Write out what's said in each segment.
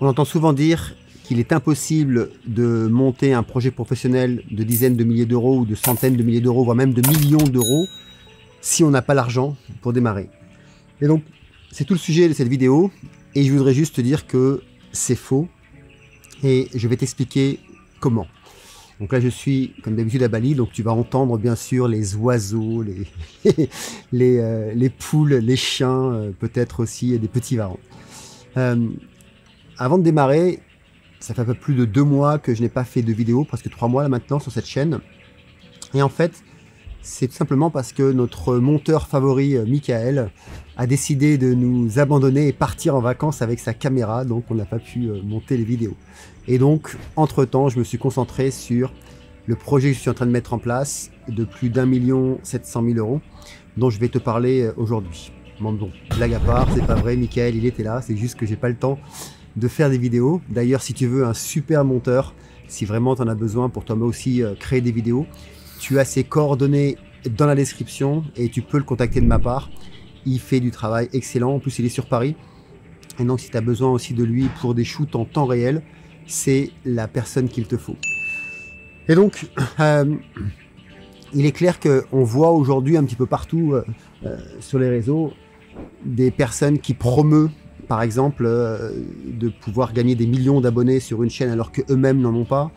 On entend souvent dire qu'il est impossible de monter un projet professionnel de dizaines de milliers d'euros ou de centaines de milliers d'euros, voire même de millions d'euros, si on n'a pas l'argent pour démarrer. Et donc, c'est tout le sujet de cette vidéo, et je voudrais juste te dire que c'est faux, et je vais t'expliquer comment. Donc là, je suis, comme d'habitude, à Bali, donc tu vas entendre bien sûr les oiseaux, les poules, les chiens, peut-être aussi des petits varans. Avant de démarrer, ça fait un peu plus de 2 mois que je n'ai pas fait de vidéo, presque 3 mois là maintenant sur cette chaîne. Et en fait, c'est tout simplement parce que notre monteur favori, Michael, a décidé de nous abandonner et partir en vacances avec sa caméra, donc on n'a pas pu monter les vidéos. Et donc, entre-temps, je me suis concentré sur le projet que je suis en train de mettre en place, de plus d'1 700 000 euros, dont je vais te parler aujourd'hui. Bon, blague à part, c'est pas vrai, Michael, il était là, c'est juste que j'ai pas le temps de faire des vidéos. D'ailleurs, si tu veux un super monteur, si vraiment tu en as besoin pour toi aussi créer des vidéos, tu as ses coordonnées dans la description et tu peux le contacter de ma part. Il fait du travail excellent, en plus il est sur Paris. Et donc si tu as besoin aussi de lui pour des shoots en temps réel, c'est la personne qu'il te faut. Et donc, il est clair qu'on voit aujourd'hui un petit peu partout sur les réseaux des personnes qui promeuvent, par exemple, de pouvoir gagner des millions d'abonnés sur une chaîne alors qu'eux-mêmes n'en ont pas.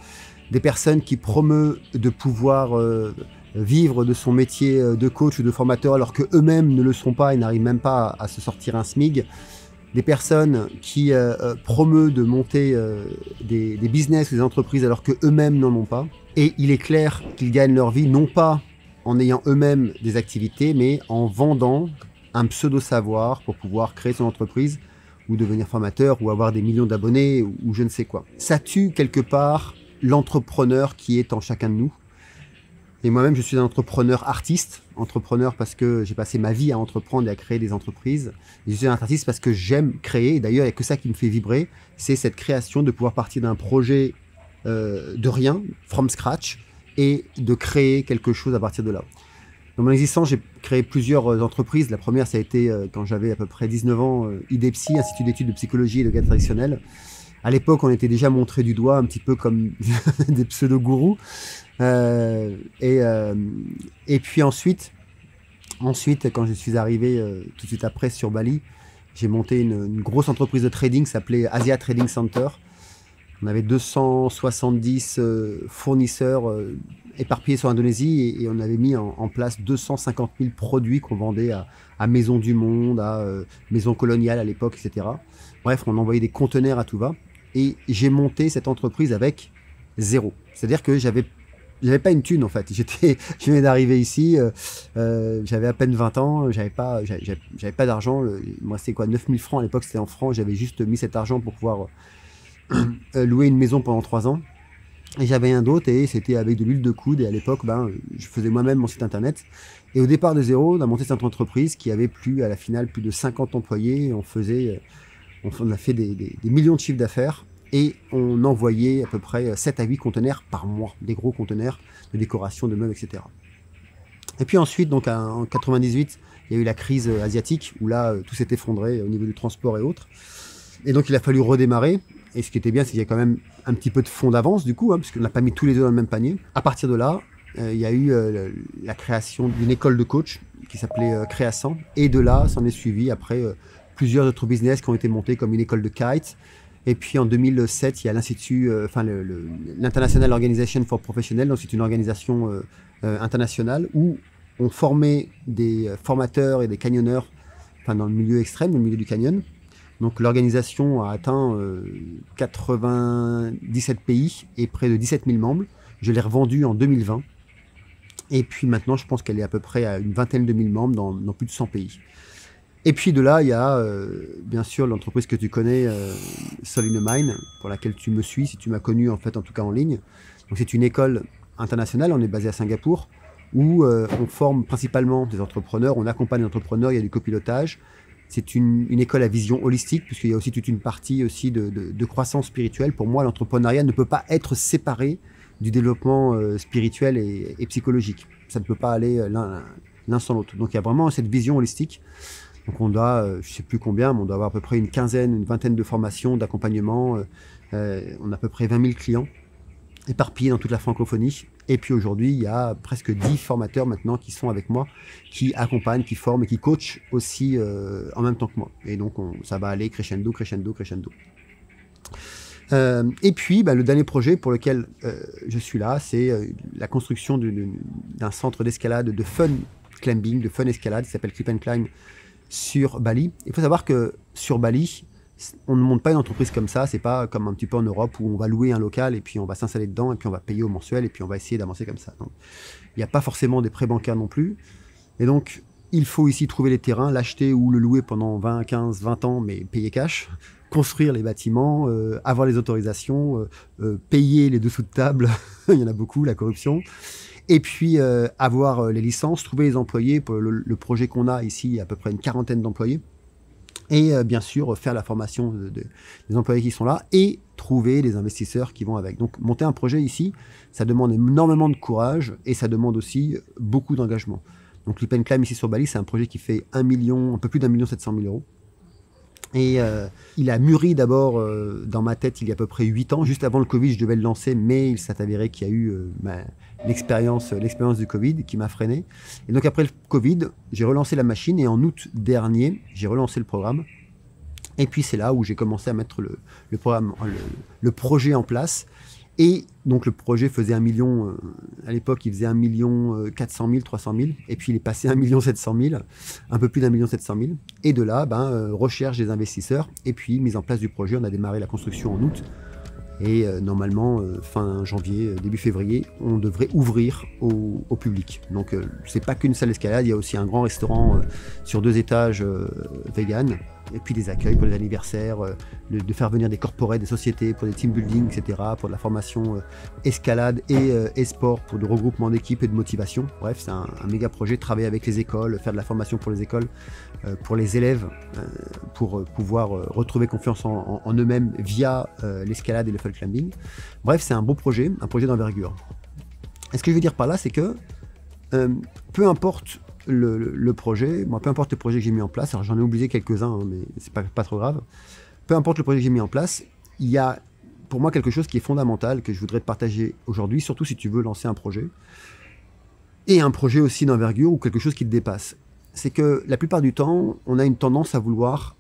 Des personnes qui promeuvent de pouvoir vivre de son métier de coach ou de formateur alors qu'eux-mêmes ne le sont pas et n'arrivent même pas à se sortir un SMIG. Des personnes qui promeuvent de monter des business ou des entreprises alors qu'eux-mêmes n'en ont pas. Et il est clair qu'ils gagnent leur vie non pas en ayant eux-mêmes des activités, mais en vendant un pseudo-savoir pour pouvoir créer son entreprise ou devenir formateur ou avoir des millions d'abonnés ou je ne sais quoi. Ça tue quelque part l'entrepreneur qui est en chacun de nous. Et moi-même, je suis un entrepreneur artiste, entrepreneur parce que j'ai passé ma vie à entreprendre et à créer des entreprises. Et je suis un artiste parce que j'aime créer, et d'ailleurs, il n'y a que ça qui me fait vibrer, c'est cette création de pouvoir partir d'un projet de rien, from scratch, et de créer quelque chose à partir de là. Dans mon existence, j'ai créé plusieurs entreprises. La première, ça a été quand j'avais à peu près 19 ans, IDEPSI, Institut d'études de psychologie et de yoga traditionnel. À l'époque, on était déjà montré du doigt un petit peu comme des pseudo-gourous. Et puis ensuite, quand je suis arrivé tout de suite après sur Bali, j'ai monté une grosse entreprise de trading qui s'appelait Asia Trading Center. On avait 270 fournisseurs éparpillés sur l'Indonésie et on avait mis en place 250 000 produits qu'on vendait à Maison du Monde, à Maison Coloniale à l'époque, etc. Bref, on envoyait des conteneurs à tout va. Et j'ai monté cette entreprise avec zéro. C'est-à-dire que j'avais pas une thune en fait. Je venais d'arriver ici, j'avais à peine 20 ans, j'avais pas d'argent. Moi, c'est quoi, 9 000 francs à l'époque, c'était en francs. J'avais juste mis cet argent pour pouvoir louer une maison pendant 3 ans. Et j'avais un d'autre et c'était avec de l'huile de coude. Et à l'époque, je faisais moi-même mon site internet. Et au départ de zéro, on a monté cette entreprise qui avait à la finale plus de 50 employés. On a fait des millions de chiffres d'affaires. Et on envoyait à peu près 7 à 8 conteneurs par mois, des gros conteneurs de décoration, de meubles, etc. Et puis ensuite, donc en 98, il y a eu la crise asiatique, où là, tout s'est effondré au niveau du transport et autres. Et donc, il a fallu redémarrer. Et ce qui était bien, c'est qu'il y a quand même un petit peu de fond d'avance, du coup, parce qu'on n'a pas mis tous les œufs dans le même panier. À partir de là, il y a eu la création d'une école de coach qui s'appelait Créascent. Et de là, s'en est suivi après plusieurs autres business qui ont été montés, comme une école de kite. Et puis en 2007, il y a l'Institut, l'International Organization for Professionals, donc c'est une organisation internationale où on formait des formateurs et des canyonneurs, dans le milieu extrême, dans le milieu du canyon. Donc l'organisation a atteint 97 pays et près de 17 000 membres. Je l'ai revendue en 2020. Et puis maintenant, je pense qu'elle est à peu près à une vingtaine de mille membres dans plus de 100 pays. Et puis de là, il y a bien sûr l'entreprise que tu connais, Soul in the Mind, pour laquelle tu me suis, si tu m'as connu en fait, en tout cas en ligne. Donc c'est une école internationale, on est basé à Singapour, où on forme principalement des entrepreneurs, on accompagne les entrepreneurs, il y a du copilotage. C'est une école à vision holistique, puisqu'il y a aussi toute une partie aussi de croissance spirituelle. Pour moi, l'entrepreneuriat ne peut pas être séparé du développement spirituel et psychologique. Ça ne peut pas aller l'un sans l'autre. Donc il y a vraiment cette vision holistique. Donc on doit, je sais plus combien, mais on doit avoir à peu près une quinzaine, une vingtaine de formations, d'accompagnement. On a à peu près 20 000 clients éparpillés dans toute la francophonie. Et puis aujourd'hui, il y a presque 10 formateurs maintenant qui sont avec moi, qui accompagnent, qui forment et qui coachent aussi en même temps que moi. Et donc ça va aller crescendo, crescendo, crescendo. Et puis, le dernier projet pour lequel je suis là, c'est la construction d'un centre d'escalade, de fun climbing, de fun escalade, qui s'appelle Clip and Climb sur Bali. Il faut savoir que sur Bali, on ne monte pas une entreprise comme ça, c'est pas comme un petit peu en Europe où on va louer un local et puis on va s'installer dedans et puis on va payer au mensuel et puis on va essayer d'avancer comme ça. Donc, il n'y a pas forcément des prêts bancaires non plus. Et donc, il faut ici trouver les terrains, l'acheter ou le louer pendant 20, 15, 20 ans, mais payer cash, construire les bâtiments, avoir les autorisations, payer les dessous de table, il y en a beaucoup, la corruption, et puis avoir les licences, trouver les employés. Pour le projet qu'on a ici, il y a à peu près une quarantaine d'employés, et bien sûr faire la formation des employés qui sont là, et trouver les investisseurs qui vont avec. Donc monter un projet ici, ça demande énormément de courage, et ça demande aussi beaucoup d'engagement. Donc Clip and Climb ici sur Bali, c'est un projet qui fait un peu plus d'1 700 000 €. Et il a mûri d'abord dans ma tête il y a à peu près 8 ans. Juste avant le Covid, je devais le lancer, mais il s'est avéré qu'il y a eu l'expérience du Covid qui m'a freiné. Et donc après le Covid, j'ai relancé la machine et en août dernier, j'ai relancé le programme. Et puis c'est là où j'ai commencé à mettre le projet en place. Et donc le projet faisait 1 million, à l'époque il faisait 1 400 000, 300 000, et puis il est passé à 1 700 000, un peu plus d'1 700 000. Et de là, recherche des investisseurs, et puis mise en place du projet. On a démarré la construction en août, et normalement, fin janvier, début février, on devrait ouvrir au public. Donc c'est pas qu'une salle d'escalade, il y a aussi un grand restaurant sur 2 étages vegan, et puis des accueils pour les anniversaires, de faire venir des corporates, des sociétés pour des team building, etc., pour de la formation escalade et sport, pour du regroupement d'équipes et de motivation. Bref, c'est un méga projet, travailler avec les écoles, faire de la formation pour les écoles, pour les élèves, pour pouvoir retrouver confiance en eux-mêmes via l'escalade et le fun climbing. Bref, c'est un beau projet, un projet d'envergure. Et ce que je veux dire par là, c'est que peu importe le projet, peu importe le projet que j'ai mis en place, alors j'en ai oublié quelques-uns, mais c'est pas trop grave. Peu importe le projet que j'ai mis en place, il y a pour moi quelque chose qui est fondamental que je voudrais te partager aujourd'hui, surtout si tu veux lancer un projet, et un projet aussi d'envergure ou quelque chose qui te dépasse. C'est que la plupart du temps, on a une tendance à vouloir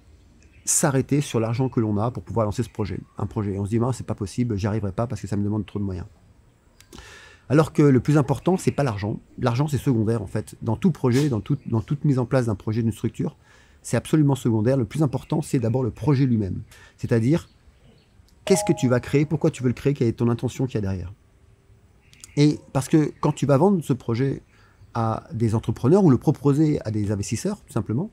s'arrêter sur l'argent que l'on a pour pouvoir lancer ce projet. Un projet. Et on se dit, c'est pas possible, j'y arriverai pas parce que ça me demande trop de moyens. Alors que le plus important, c'est pas l'argent. L'argent, c'est secondaire, en fait. Dans tout projet, dans toute mise en place d'un projet, d'une structure, c'est absolument secondaire. Le plus important, c'est d'abord le projet lui-même. C'est-à-dire, qu'est-ce que tu vas créer, pourquoi tu veux le créer, quelle est ton intention qu'il y a derrière. Et parce que quand tu vas vendre ce projet à des entrepreneurs ou le proposer à des investisseurs, tout simplement,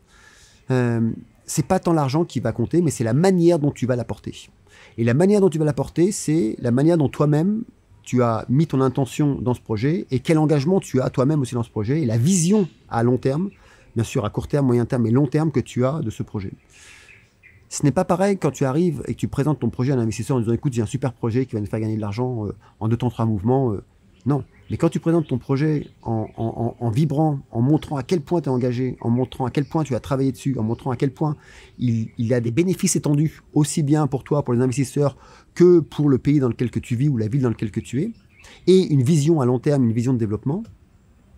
c'est pas tant l'argent qui va compter, mais c'est la manière dont tu vas l'apporter. Et la manière dont tu vas l'apporter, c'est la manière dont toi-même, tu as mis ton intention dans ce projet et quel engagement tu as toi-même aussi dans ce projet et la vision à long terme, bien sûr à court terme, moyen terme et long terme que tu as de ce projet. Ce n'est pas pareil quand tu arrives et que tu présentes ton projet à un investisseur en disant écoute, j'ai un super projet qui va nous faire gagner de l'argent en 2 temps 3 mouvements. Non, mais quand tu présentes ton projet en vibrant, en montrant à quel point tu es engagé, en montrant à quel point tu as travaillé dessus, en montrant à quel point il y a des bénéfices étendus, aussi bien pour toi, pour les investisseurs, que pour le pays dans lequel tu vis ou la ville dans laquelle tu es, et une vision à long terme, une vision de développement,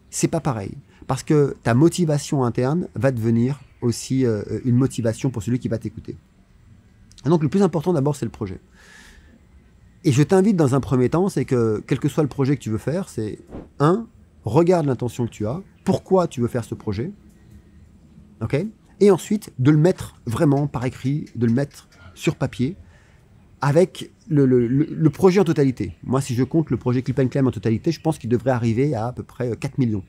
c'est pas pareil. Parce que ta motivation interne va devenir aussi une motivation pour celui qui va t'écouter. Et donc le plus important d'abord, c'est le projet. Et je t'invite dans un premier temps, c'est que quel que soit le projet que tu veux faire, c'est regarde l'intention que tu as, pourquoi tu veux faire ce projet, ok ? Et ensuite, de le mettre vraiment par écrit, de le mettre sur papier, avec le projet en totalité. Moi, si je compte le projet Clip and Climb en totalité, je pense qu'il devrait arriver à peu près 4 millions,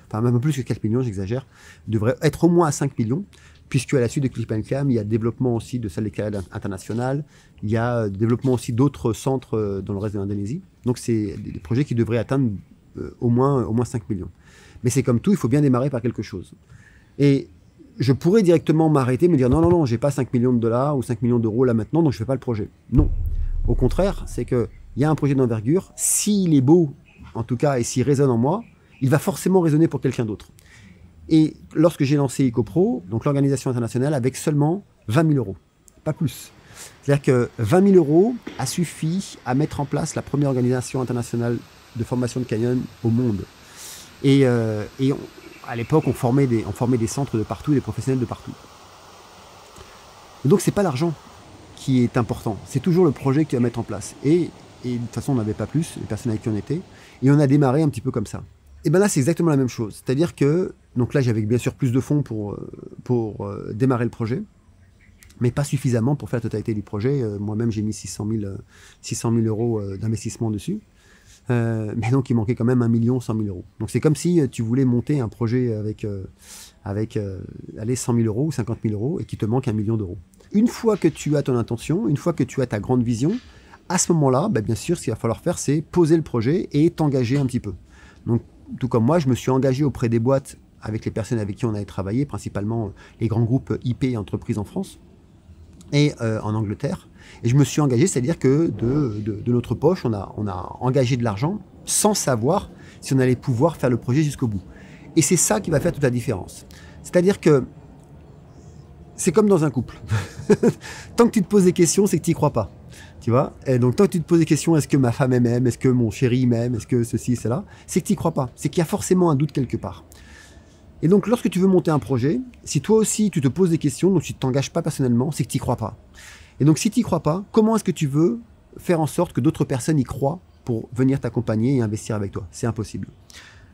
enfin même plus que 4 millions, j'exagère, il devrait être au moins à 5 millions, puisque à la suite de Clip and Climb, il y a développement aussi de salles d'escalade internationales, il y a développement aussi d'autres centres dans le reste de l'Indonésie. Donc c'est des projets qui devraient atteindre au moins 5 millions. Mais c'est comme tout, il faut bien démarrer par quelque chose. Et je pourrais directement m'arrêter, me dire non, j'ai pas 5 millions de dollars ou 5 millions d'euros là maintenant, donc je fais pas le projet. Non. Au contraire, c'est qu'il y a un projet d'envergure, s'il est beau, en tout cas, et s'il résonne en moi, il va forcément résonner pour quelqu'un d'autre. Et lorsque j'ai lancé EcoPro, donc l'organisation internationale, avec seulement 20 000 euros, pas plus. C'est-à-dire que 20 000 euros a suffi à mettre en place la première organisation internationale de formation de canyon au monde. Et à l'époque, on formait des centres de partout, des professionnels de partout. Et donc, c'est pas l'argent qui est important, c'est toujours le projet que tu vas mettre en place. Et de toute façon, on n'avait pas plus, les personnes avec qui on était, et on a démarré un petit peu comme ça. Et bien là, c'est exactement la même chose. C'est-à-dire que, donc là, j'avais bien sûr plus de fonds pour démarrer le projet, mais pas suffisamment pour faire la totalité du projet. Moi-même, j'ai mis 600 000 euros d'investissement dessus. Mais donc, il manquait quand même 1 100 000 euros. Donc, c'est comme si tu voulais monter un projet avec allez, 100 000 euros ou 50 000 euros et qu'il te manque 1 million d'euros. Une fois que tu as ton intention, une fois que tu as ta grande vision, à ce moment-là, bien sûr, ce qu'il va falloir faire, c'est poser le projet et t'engager un petit peu. Donc, tout comme moi, je me suis engagé auprès des boîtes avec les personnes avec qui on avait travaillé, principalement les grands groupes IP et entreprises en France et en Angleterre. Et je me suis engagé, c'est-à-dire que de notre poche, on a engagé de l'argent sans savoir si on allait pouvoir faire le projet jusqu'au bout. Et c'est ça qui va faire toute la différence. C'est-à-dire que c'est comme dans un couple. Tant que tu te poses des questions, c'est que tu n'y crois pas. Tu vois? Et donc, tant que tu te poses des questions, est-ce que ma femme m'aime? Est-ce que mon chéri m'aime? Est-ce que ceci, cela? C'est que tu n'y crois pas. C'est qu'il y a forcément un doute quelque part. Et donc, lorsque tu veux monter un projet, si toi aussi, tu te poses des questions, donc tu ne t'engages pas personnellement, c'est que tu n'y crois pas. Et donc, si tu n'y crois pas, comment est-ce que tu veux faire en sorte que d'autres personnes y croient pour venir t'accompagner et investir avec toi? C'est impossible.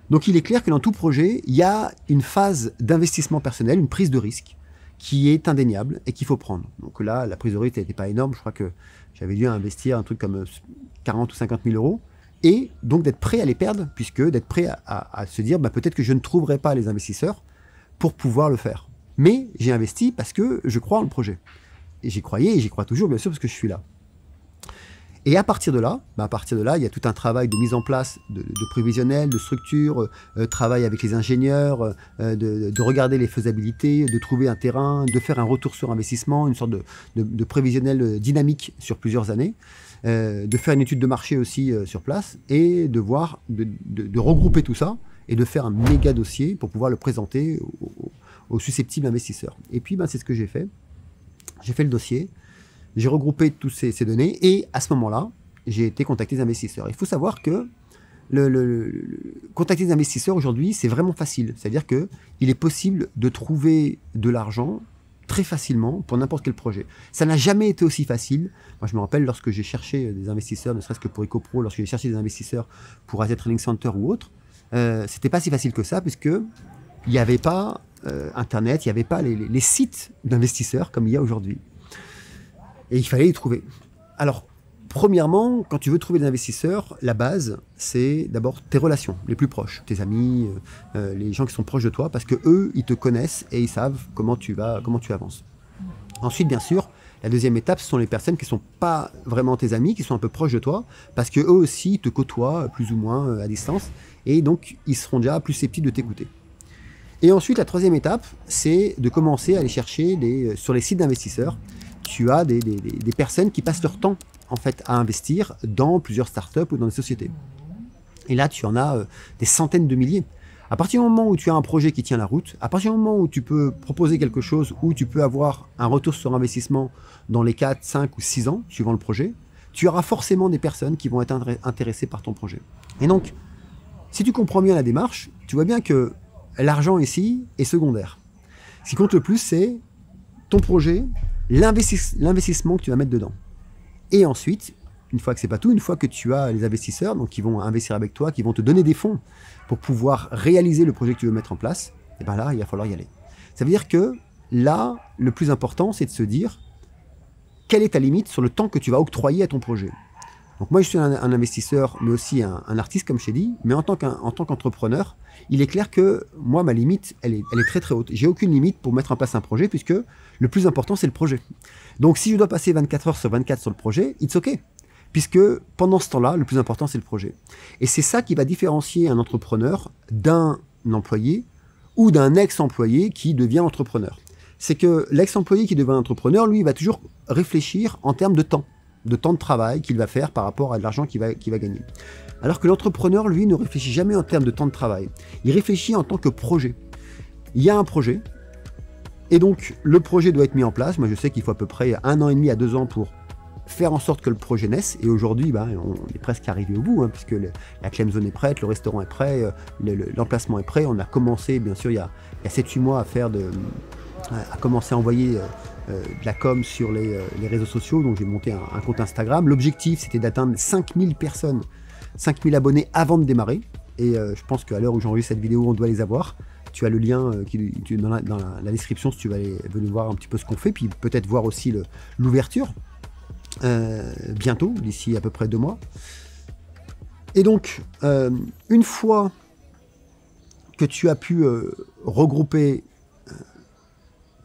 Donc, il est clair que dans tout projet, il y a une phase d'investissement personnel, une prise de risque, qui est indéniable et qu'il faut prendre. Donc là, la prise de risque n'était pas énorme. Je crois que j'avais dû investir un truc comme 40 ou 50 000 euros. Et donc d'être prêt à les perdre, puisque d'être prêt à se dire peut-être que je ne trouverai pas les investisseurs pour pouvoir le faire. Mais j'ai investi parce que je crois en le projet. Et j'y croyais et j'y crois toujours, bien sûr, parce que je suis là. Et à partir de là, il y a tout un travail de mise en place de prévisionnel, de structure, travail avec les ingénieurs, de regarder les faisabilités, de trouver un terrain, de faire un retour sur investissement, une sorte de prévisionnel dynamique sur plusieurs années, de faire une étude de marché aussi sur place et de regrouper tout ça et de faire un méga dossier pour pouvoir le présenter aux susceptibles investisseurs. Et puis, c'est ce que j'ai fait. J'ai fait le dossier. J'ai regroupé toutes ces données et à ce moment-là, j'ai été contacter des investisseurs. Il faut savoir que contacter des investisseurs aujourd'hui, c'est vraiment facile. C'est-à-dire qu'il est possible de trouver de l'argent très facilement pour n'importe quel projet. Ça n'a jamais été aussi facile. Moi, je me rappelle lorsque j'ai cherché des investisseurs, ne serait-ce que pour EcoPro, lorsque j'ai cherché des investisseurs pour Asia Training Center ou autre, c'était pas si facile que ça puisque il n'y avait pas Internet, il n'y avait pas les sites d'investisseurs comme il y a aujourd'hui. Et il fallait les trouver. Alors, premièrement, quand tu veux trouver des investisseurs, la base, c'est d'abord tes relations les plus proches, tes amis, les gens qui sont proches de toi, parce que eux, ils te connaissent et ils savent comment tu avances. Ensuite, bien sûr, la deuxième étape, ce sont les personnes qui ne sont pas vraiment tes amis, qui sont un peu proches de toi, parce que eux aussi te côtoient plus ou moins à distance, et donc ils seront déjà plus susceptibles de t'écouter. Et ensuite, la troisième étape, c'est de commencer à aller chercher sur les sites d'investisseurs. Tu as des personnes qui passent leur temps en fait à investir dans plusieurs startups ou dans des sociétés. Et là, tu en as des centaines de milliers. À partir du moment où tu as un projet qui tient la route, à partir du moment où tu peux proposer quelque chose, où tu peux avoir un retour sur investissement dans les 4, 5 ou 6 ans, suivant le projet, tu auras forcément des personnes qui vont être intéressées par ton projet. Et donc, si tu comprends bien la démarche, tu vois bien que l'argent ici est secondaire. Ce qui compte le plus, c'est ton projet, l'investissement que tu vas mettre dedans. Et ensuite, une fois que c'est pas tout, une fois que tu as les investisseurs donc qui vont investir avec toi, qui vont te donner des fonds pour pouvoir réaliser le projet que tu veux mettre en place, et bien là, il va falloir y aller. Ça veut dire que là, le plus important, c'est de se dire quelle est ta limite sur le temps que tu vas octroyer à ton projet. Donc moi, je suis un investisseur, mais aussi un artiste, comme je t'ai dit, mais en tant qu'entrepreneur, il est clair que moi, ma limite, elle est très très haute. J'ai aucune limite pour mettre en place un projet, puisque le plus important, c'est le projet. Donc si je dois passer 24 heures sur 24 sur le projet, it's OK. Puisque pendant ce temps-là, le plus important, c'est le projet. Et c'est ça qui va différencier un entrepreneur d'un employé ou d'un ex-employé qui devient entrepreneur. C'est que l'ex-employé qui devient entrepreneur, lui, il va toujours réfléchir en termes de temps de travail qu'il va faire par rapport à de l'argent qu'il va gagner. Alors que l'entrepreneur, lui, ne réfléchit jamais en termes de temps de travail. Il réfléchit en tant que projet. il y a un projet, et donc le projet doit être mis en place. Moi je sais qu'il faut à peu près 1 an et demi à 2 ans pour faire en sorte que le projet naisse, et aujourd'hui on est presque arrivé au bout, puisque la claim zone est prête, le restaurant est prêt, l'emplacement est prêt. On a commencé bien sûr il y a 7-8 mois à commencer à envoyer de la com sur les réseaux sociaux, donc j'ai monté un compte Instagram. L'objectif c'était d'atteindre 5000 personnes, 5000 abonnés avant de démarrer, et je pense qu'à l'heure où j'enregistre cette vidéo on doit les avoir. Tu as le lien dans la description si tu vas venir voir un petit peu ce qu'on fait, puis peut-être voir aussi l'ouverture bientôt, d'ici à peu près 2 mois. Et donc, une fois que tu as pu regrouper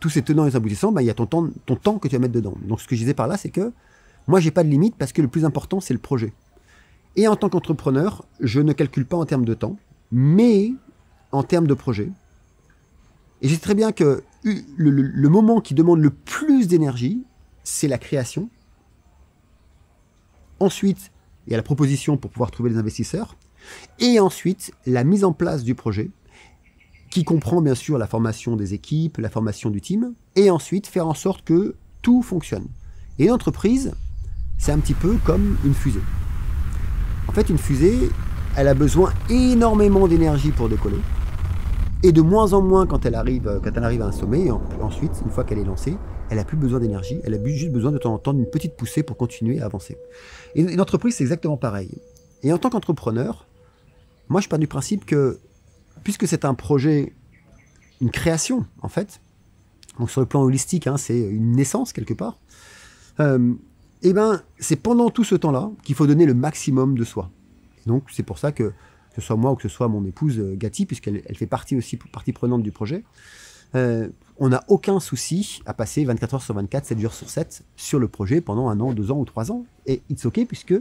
tous ces tenants et aboutissants, il y a ton temps que tu vas mettre dedans. Donc ce que je disais par là, c'est que moi, j'ai pas de limite parce que le plus important, c'est le projet. Et en tant qu'entrepreneur, je ne calcule pas en termes de temps, mais en termes de projet. Et je sais très bien que le moment qui demande le plus d'énergie, c'est la création. Ensuite, il y a la proposition pour pouvoir trouver des investisseurs. Et ensuite, la mise en place du projet, qui comprend bien sûr la formation des équipes, la formation du team, et ensuite faire en sorte que tout fonctionne. Et une entreprise, c'est un petit peu comme une fusée. En fait, une fusée, elle a besoin énormément d'énergie pour décoller, et de moins en moins quand elle arrive à un sommet, et ensuite, une fois qu'elle est lancée, elle n'a plus besoin d'énergie, elle a juste besoin de temps en temps d'une petite poussée pour continuer à avancer. Et une entreprise, c'est exactement pareil. Et en tant qu'entrepreneur, moi je pars du principe que, puisque c'est un projet, une création en fait, donc sur le plan holistique, c'est une naissance quelque part, et c'est pendant tout ce temps-là qu'il faut donner le maximum de soi. Et donc c'est pour ça que ce soit moi ou que ce soit mon épouse Gati, puisqu'elle fait partie prenante du projet, on n'a aucun souci à passer 24 heures sur 24, 7 jours sur 7 sur le projet pendant 1 an, 2 ans ou 3 ans. Et it's ok, puisque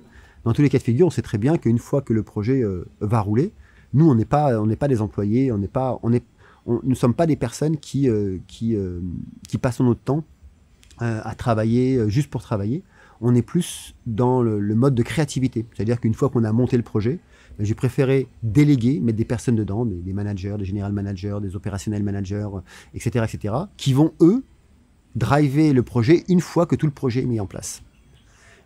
dans tous les cas de figure, on sait très bien qu'une fois que le projet va rouler, nous, on n'est pas des employés, nous ne sommes pas des personnes qui passent notre temps à travailler juste pour travailler. On est plus dans le mode de créativité. C'est-à-dire qu'une fois qu'on a monté le projet, j'ai préféré déléguer, mettre des personnes dedans, des managers, des general managers, des opérationnels managers, etc., qui vont, eux, driver le projet une fois que tout le projet est mis en place.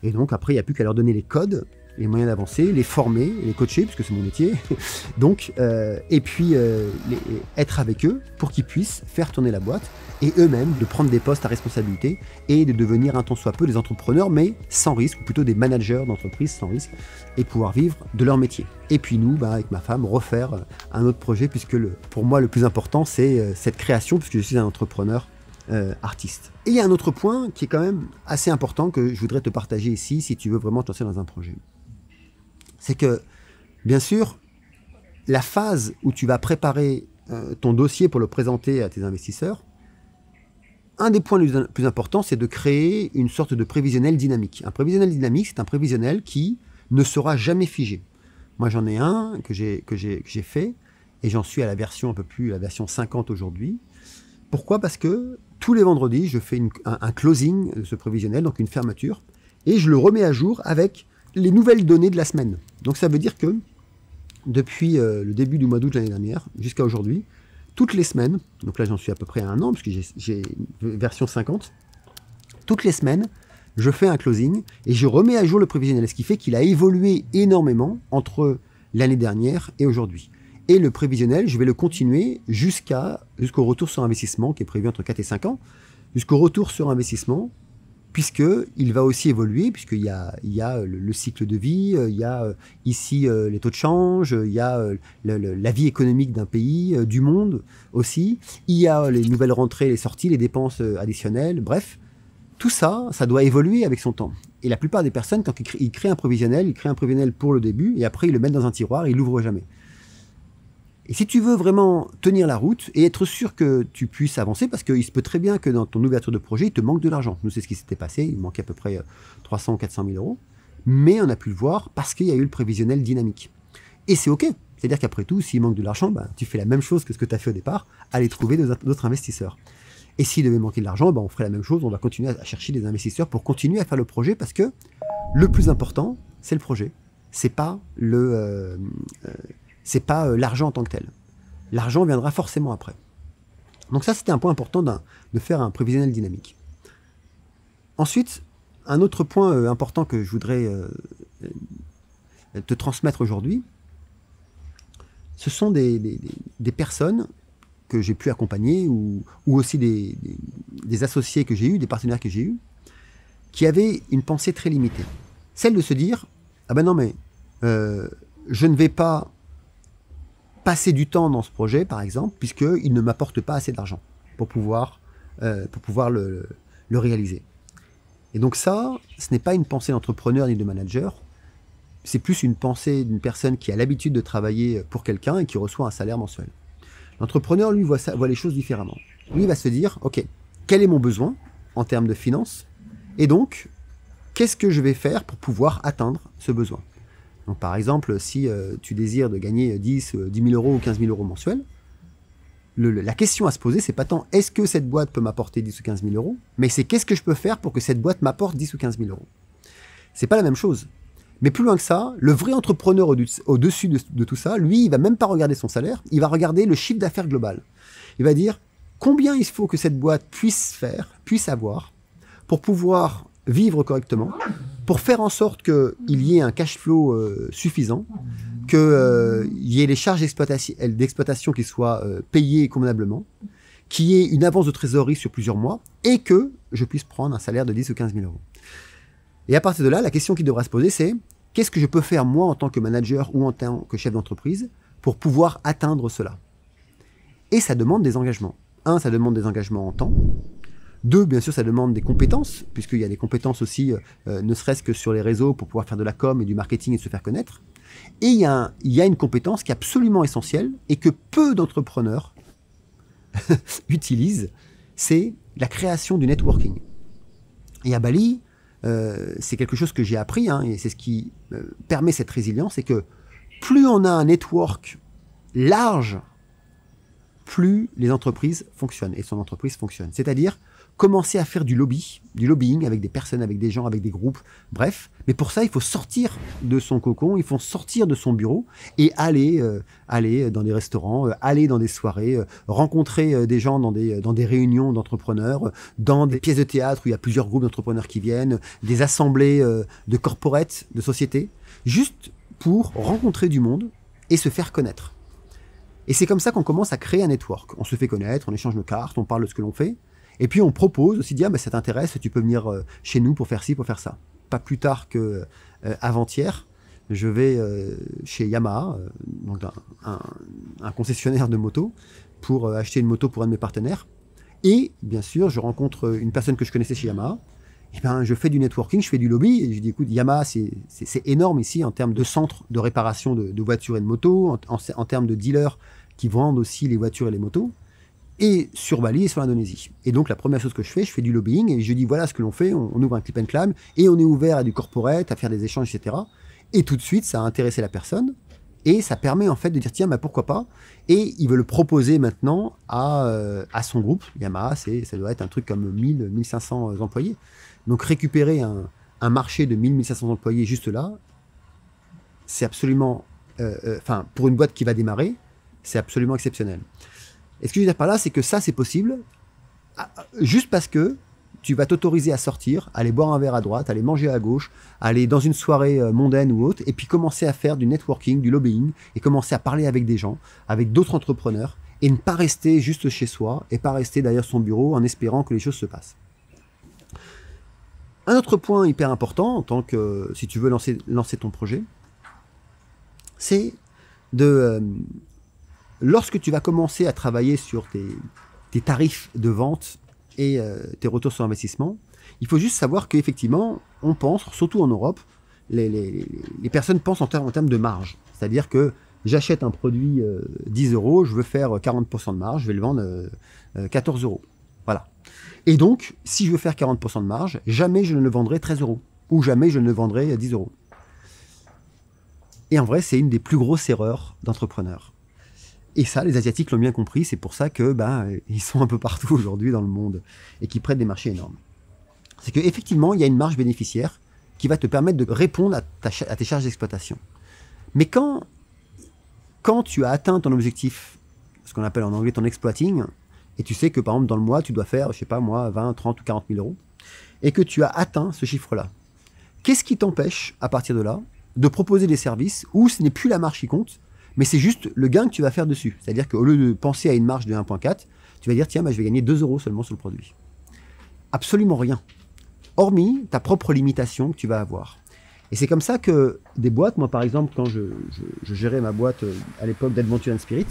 Et donc, après, il n'y a plus qu'à leur donner les codes, les moyens d'avancer, les former, les coacher, puisque c'est mon métier. Donc, et puis, être avec eux pour qu'ils puissent faire tourner la boîte et eux-mêmes de prendre des postes à responsabilité et de devenir un tant soit peu des entrepreneurs, mais sans risque, ou plutôt des managers d'entreprise sans risque, et pouvoir vivre de leur métier. Et puis nous, avec ma femme, refaire un autre projet, puisque pour moi, le plus important, c'est cette création, puisque je suis un entrepreneur artiste. Et il y a un autre point qui est quand même assez important que je voudrais te partager ici, si tu veux vraiment te lancer dans un projet. C'est que, bien sûr, la phase où tu vas préparer ton dossier pour le présenter à tes investisseurs, un des points les plus importants, c'est de créer une sorte de prévisionnel dynamique. Un prévisionnel dynamique, c'est un prévisionnel qui ne sera jamais figé. Moi, j'en ai un que j'ai fait, et j'en suis à la version la version 50 aujourd'hui. Pourquoi? Parce que tous les vendredis, je fais un closing de ce prévisionnel, donc une fermeture, et je le remets à jour avec les nouvelles données de la semaine. Donc ça veut dire que depuis le début du mois d'août de l'année dernière jusqu'à aujourd'hui, toutes les semaines, donc là j'en suis à peu près à 1 an, puisque j'ai version 50, toutes les semaines, je fais un closing et je remets à jour le prévisionnel, ce qui fait qu'il a évolué énormément entre l'année dernière et aujourd'hui. Et le prévisionnel, je vais le continuer jusqu'au retour sur investissement, qui est prévu entre 4 et 5 ans, jusqu'au retour sur investissement, puisqu'il va aussi évoluer, puisqu'il y a le cycle de vie, il y a ici les taux de change, il y a la vie économique d'un pays, du monde aussi, il y a les nouvelles rentrées, les sorties, les dépenses additionnelles, bref, tout ça, ça doit évoluer avec son temps. Et la plupart des personnes, quand ils créent un prévisionnel pour le début, et après ils le mettent dans un tiroir, ils l'ouvrent jamais. Et si tu veux vraiment tenir la route et être sûr que tu puisses avancer, parce qu'il se peut très bien que dans ton ouverture de projet, il te manque de l'argent. Nous, c'est ce qui s'était passé, il manquait à peu près 300 ou 400 000 euros, mais on a pu le voir parce qu'il y a eu le prévisionnel dynamique. Et c'est OK. C'est-à-dire qu'après tout, s'il manque de l'argent, tu fais la même chose que ce que tu as fait au départ, aller trouver d'autres investisseurs. Et s'il devait manquer de l'argent, on ferait la même chose, on va continuer à chercher des investisseurs pour continuer à faire le projet, parce que le plus important, c'est le projet. C'est pas l'argent en tant que tel. L'argent viendra forcément après. Donc ça, c'était un point important de faire un prévisionnel dynamique. Ensuite, un autre point important que je voudrais te transmettre aujourd'hui, ce sont des personnes que j'ai pu accompagner ou aussi des associés que j'ai eus, des partenaires que j'ai eus, qui avaient une pensée très limitée. Celle de se dire, ah ben non mais je ne vais pas passer du temps dans ce projet, par exemple, puisqu'il ne m'apporte pas assez d'argent pour pouvoir le réaliser. Et donc ça, ce n'est pas une pensée d'entrepreneur ni de manager, c'est plus une pensée d'une personne qui a l'habitude de travailler pour quelqu'un et qui reçoit un salaire mensuel. L'entrepreneur, lui, voit les choses différemment. Lui, il va se dire, ok, quel est mon besoin en termes de finances? Et donc, qu'est-ce que je vais faire pour pouvoir atteindre ce besoin? Donc, par exemple, si tu désires de gagner 10 000 euros ou 15 000 euros mensuels, la question à se poser, c'est pas tant est-ce que cette boîte peut m'apporter 10 ou 15 000 euros, mais c'est qu'est-ce que je peux faire pour que cette boîte m'apporte 10 ou 15 000 euros. C'est pas la même chose. Mais plus loin que ça, le vrai entrepreneur au-dessus de tout ça, lui, il va même pas regarder son salaire, il va regarder le chiffre d'affaires global. Il va dire combien il faut que cette boîte puisse avoir, pour pouvoir vivre correctement, pour faire en sorte qu'il y ait un cash flow suffisant, qu'il y ait les charges d'exploitation qui soient payées convenablement, qu'il y ait une avance de trésorerie sur plusieurs mois, et que je puisse prendre un salaire de 10 ou 15 000 euros. Et à partir de là, la question qui devra se poser, c'est qu'est-ce que je peux faire moi en tant que manager ou en tant que chef d'entreprise pour pouvoir atteindre cela? Et ça demande des engagements. Un, ça demande des engagements en temps. Deux, bien sûr, ça demande des compétences, puisqu'il y a des compétences aussi, ne serait-ce que sur les réseaux pour pouvoir faire de la com et du marketing et se faire connaître. Et il y a une compétence qui est absolument essentielle et que peu d'entrepreneurs utilisent, c'est la création du networking. Et à Bali, c'est quelque chose que j'ai appris, et c'est ce qui permet cette résilience, c'est que plus on a un network large, plus les entreprises fonctionnent et son entreprise fonctionne. C'est-à-dire commencer à faire du lobbying avec des personnes, avec des gens, avec des groupes, bref. Mais pour ça, il faut sortir de son cocon, il faut sortir de son bureau et aller dans des restaurants, aller dans des soirées, rencontrer des gens dans des réunions d'entrepreneurs, dans des pièces de théâtre où il y a plusieurs groupes d'entrepreneurs qui viennent, des assemblées de corporates, de sociétés, juste pour rencontrer du monde et se faire connaître. Et c'est comme ça qu'on commence à créer un network. On se fait connaître, on échange nos cartes, on parle de ce que l'on fait. Et puis on propose aussi, dire, ça t'intéresse, tu peux venir chez nous pour faire ci, pour faire ça. Pas plus tard qu'avant-hier, je vais chez Yamaha, donc un concessionnaire de moto, pour acheter une moto pour un de mes partenaires. Et bien sûr, je rencontre une personne que je connaissais chez Yamaha. Et ben, je fais du networking, je fais du lobby. Et je dis, écoute, Yamaha, c'est énorme ici en termes de centre de réparation de voitures et de motos, en termes de dealers qui vendent aussi les voitures et les motos. Et sur Bali et sur l'Indonésie. Et donc la première chose que je fais du lobbying et je dis voilà ce que l'on fait, on ouvre un clip and climb et on est ouvert à du corporate, à faire des échanges, etc. Et tout de suite, ça a intéressé la personne et ça permet en fait de dire tiens, pourquoi pas. Et il veut le proposer maintenant à son groupe. Yamaha, ça doit être un truc comme 1500 employés. Donc récupérer un marché de 1500 employés juste là, c'est absolument, pour une boîte qui va démarrer, c'est absolument exceptionnel. Et ce que je veux dire par là, c'est que ça, c'est possible juste parce que tu vas t'autoriser à sortir, aller boire un verre à droite, aller manger à gauche, aller dans une soirée mondaine ou autre, et puis commencer à faire du networking, du lobbying, et commencer à parler avec des gens, avec d'autres entrepreneurs, et ne pas rester juste chez soi, et pas rester derrière son bureau en espérant que les choses se passent. Un autre point hyper important, en tant que, si tu veux lancer ton projet, c'est de... lorsque tu vas commencer à travailler sur tes tarifs de vente et tes retours sur investissement, il faut juste savoir qu'effectivement, on pense, surtout en Europe, les personnes pensent en termes de marge. C'est-à-dire que j'achète un produit 10 euros, je veux faire 40% de marge, je vais le vendre 14 euros. Voilà. Et donc, si je veux faire 40% de marge, jamais je ne le vendrai 13 euros. Ou jamais je ne le vendrai 10 euros. Et en vrai, c'est une des plus grosses erreurs d'entrepreneurs. Et ça, les Asiatiques l'ont bien compris, c'est pour ça que ils sont un peu partout aujourd'hui dans le monde et qui prêtent des marchés énormes. C'est qu'effectivement, il y a une marge bénéficiaire qui va te permettre de répondre à tes charges d'exploitation. Mais quand tu as atteint ton objectif, ce qu'on appelle en anglais ton exploiting, et tu sais que par exemple dans le mois, tu dois faire, je sais pas moi, 20, 30 ou 40 000 euros, et que tu as atteint ce chiffre-là. Qu'est-ce qui t'empêche, à partir de là, de proposer des services où ce n'est plus la marge qui compte, mais c'est juste le gain que tu vas faire dessus. C'est-à-dire qu'au lieu de penser à une marge de 1,4, tu vas dire, tiens, bah, je vais gagner 2 euros seulement sur le produit. Absolument rien. Hormis ta propre limitation que tu vas avoir. Et c'est comme ça que des boîtes, moi par exemple, quand je gérais ma boîte à l'époque d'Adventure and Spirit,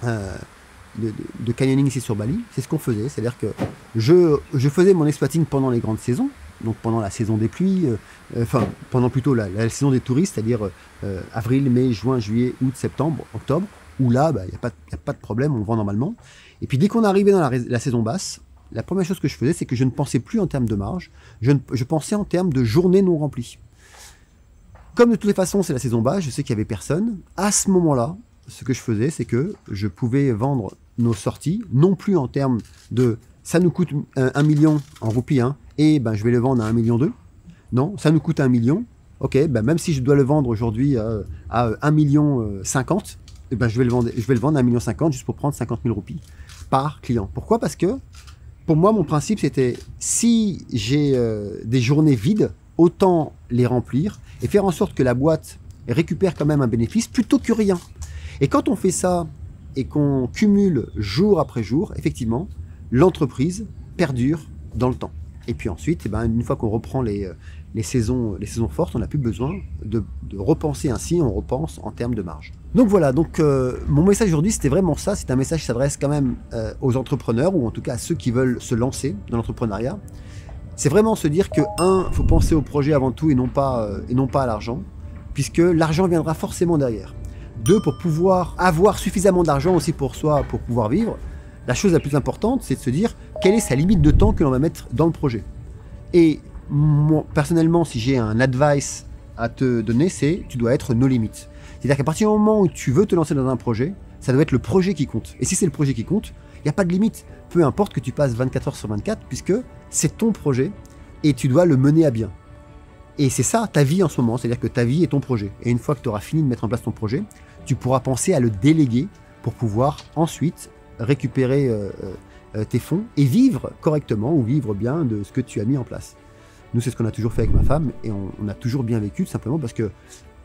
de canyoning ici sur Bali, c'est ce qu'on faisait. C'est-à-dire que je faisais mon exploiting pendant les grandes saisons, donc pendant la saison des pluies, enfin pendant plutôt la saison des touristes, c'est-à-dire avril, mai, juin, juillet, août, septembre, octobre, où là, il n'y a pas de problème, on vend normalement. Et puis dès qu'on arrivait dans la saison basse, la première chose que je faisais, c'est que je ne pensais plus en termes de marge, je pensais en termes de journées non remplies. Comme de toutes les façons, c'est la saison basse, je sais qu'il n'y avait personne. À ce moment-là, ce que je faisais, c'est que je pouvais vendre nos sorties, non plus en termes de ça nous coûte 1 million en roupies, hein, et ben, je vais le vendre à 1,2 million. Non, ça nous coûte 1 million. Ok, ben, même si je dois le vendre aujourd'hui à 1,50 million, et ben, je vais le vendre à 1,50 million juste pour prendre 50 000 roupies par client. Pourquoi? Parce que pour moi, mon principe, c'était si j'ai des journées vides, autant les remplir et faire en sorte que la boîte récupère quand même un bénéfice plutôt que rien. Et quand on fait ça et qu'on cumule jour après jour, effectivement, l'entreprise perdure dans le temps. Et puis ensuite, eh ben, une fois qu'on reprend les saisons fortes, on n'a plus besoin de repenser ainsi, on repense en termes de marge. Donc voilà, mon message aujourd'hui, c'était vraiment ça. C'est un message qui s'adresse quand même aux entrepreneurs, ou en tout cas à ceux qui veulent se lancer dans l'entrepreneuriat. C'est vraiment se dire que, il faut penser au projet avant tout et non pas à l'argent, puisque l'argent viendra forcément derrière. 2, pour pouvoir avoir suffisamment d'argent aussi pour soi, pour pouvoir vivre, la chose la plus importante, c'est de se dire quelle est sa limite de temps que l'on va mettre dans le projet. Et moi, personnellement, si j'ai un advice à te donner, c'est tu dois être no limit. C'est-à-dire qu'à partir du moment où tu veux te lancer dans un projet, ça doit être le projet qui compte. Et si c'est le projet qui compte, il n'y a pas de limite. Peu importe que tu passes 24 heures sur 24, puisque c'est ton projet et tu dois le mener à bien. Et c'est ça ta vie en ce moment, c'est-à-dire que ta vie est ton projet. Et une fois que tu auras fini de mettre en place ton projet, tu pourras penser à le déléguer pour pouvoir ensuite récupérer tes fonds et vivre correctement ou vivre bien de ce que tu as mis en place. Nous, c'est ce qu'on a toujours fait avec ma femme et on a toujours bien vécu, tout simplement parce que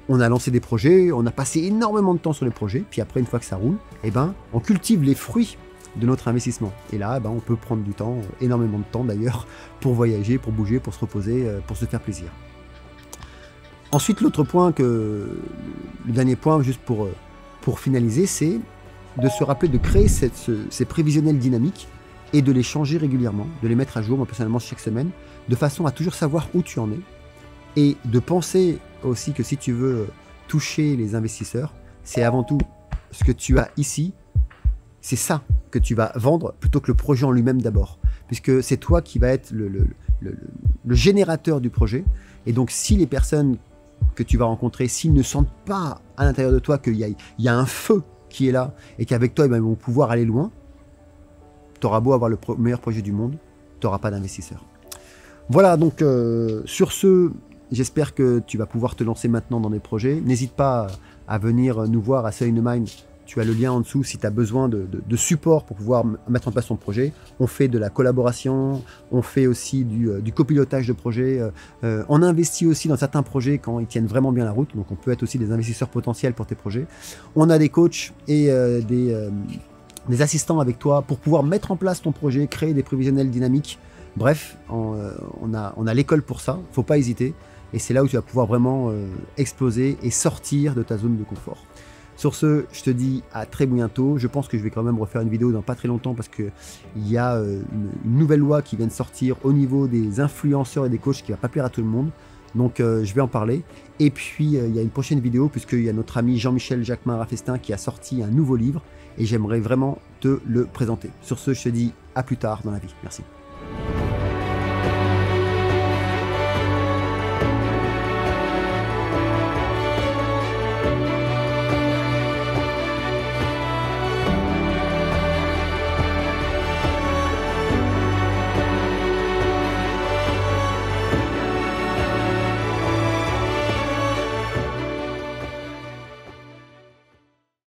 on a lancé des projets, on a passé énormément de temps sur les projets, puis après, une fois que ça roule, eh ben, on cultive les fruits de notre investissement. Et là, ben, on peut prendre du temps, énormément de temps d'ailleurs, pour voyager, pour bouger, pour se reposer, pour se faire plaisir. Ensuite, le dernier point, juste pour finaliser, c'est de se rappeler de créer ces prévisionnels dynamiques et de les changer régulièrement, de les mettre à jour, moi personnellement chaque semaine, de façon à toujours savoir où tu en es, et de penser aussi que si tu veux toucher les investisseurs, c'est avant tout ce que tu as ici, c'est ça que tu vas vendre plutôt que le projet en lui-même d'abord, puisque c'est toi qui vas être le générateur du projet. Et donc si les personnes que tu vas rencontrer, s'ils ne sentent pas à l'intérieur de toi qu'il y a un feu qui est là et qu'avec toi, ils vont pouvoir aller loin, tu auras beau avoir le meilleur projet du monde, tu n'auras pas d'investisseurs. Voilà, donc sur ce, j'espère que tu vas pouvoir te lancer maintenant dans des projets. N'hésite pas à venir nous voir à Selling the Mind. Tu as le lien en dessous si tu as besoin de support pour pouvoir mettre en place ton projet. On fait de la collaboration, on fait aussi du copilotage de projets. On investit aussi dans certains projets quand ils tiennent vraiment bien la route. Donc on peut être aussi des investisseurs potentiels pour tes projets. On a des coachs et des assistants avec toi pour pouvoir mettre en place ton projet, créer des prévisionnels dynamiques. Bref, on a l'école pour ça, il ne faut pas hésiter. Et c'est là où tu vas pouvoir vraiment exploser et sortir de ta zone de confort. Sur ce, je te dis à très bientôt. Je pense que je vais quand même refaire une vidéo dans pas très longtemps parce qu'il y a une nouvelle loi qui vient de sortir au niveau des influenceurs et des coachs qui ne va pas plaire à tout le monde. Donc je vais en parler. Et puis il y a une prochaine vidéo puisqu'il y a notre ami Jean-Michel Jacquemin Raffestin qui a sorti un nouveau livre et j'aimerais vraiment te le présenter. Sur ce, je te dis à plus tard dans la vie. Merci.